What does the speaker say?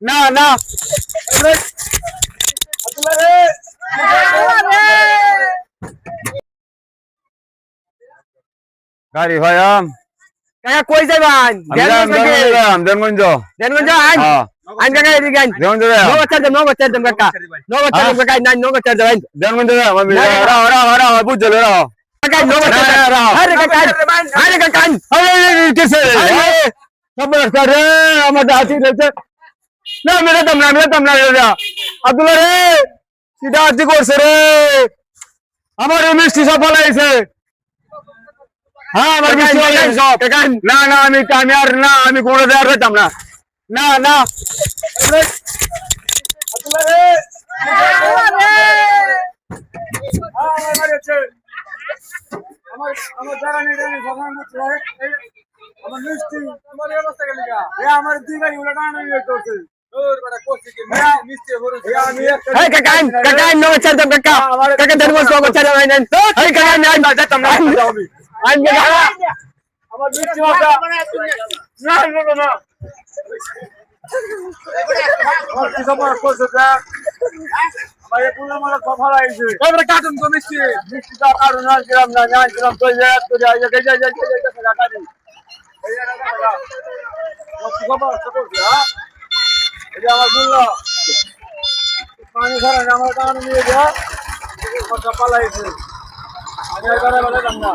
না না গাড়ি ভাইয়াম কাকা কই যাবেন দেনগঞ্জ দেনগঞ্জ আইন আইন কাকা এদিকে আইন দেনগঞ্জ নগদ চার দাম কাকা নগদ চার দাম কাকা নাই নগদ চার দাম দেনগঞ্জ বুঝলো কাকা নগদ চার আরে কাকা আরে কাকা কিসে খবর করে আমার হাতি রয়েছে না মেরাতাম না আব্দুল্লাহ রে সিধা হাতি করছে রে আমার এই মিষ্টি সব ফলাইছে হ্যাঁ আমার মিষ্টি ফলাইছে সব না না আমি আর না আমি কোনো দেওয়ার পেতাম না না না আব্দুল্লাহ রে আমার জায়গা নেই সবার মধ্যে আমার মিষ্টি তোমার অবস্থা গেল আমার দুই গাড়ি উল্টা টানা নিয়ে করছে কাকা নগদ চার দাম কাকা কাকা দেনগঞ্জ নগদ চার দাম আইন এই কাকা নাই যেতাম না আইন কাকা আমার মিষ্টি মাথা না না না আমার কি সবার করছে আমার এই পুরো মালা কফাল আইছে এবারে কাটুন তো মিষ্টি তো কাটুন না গ্রাম না গ্রাম তো যায় তো যায় কাটি এই জায়গাটা কি খবর হ্যাঁ এই আমার বললো পানি ধরে আমার কারণে নিয়ে যা কথা পালাইছে আমি আর বেলা না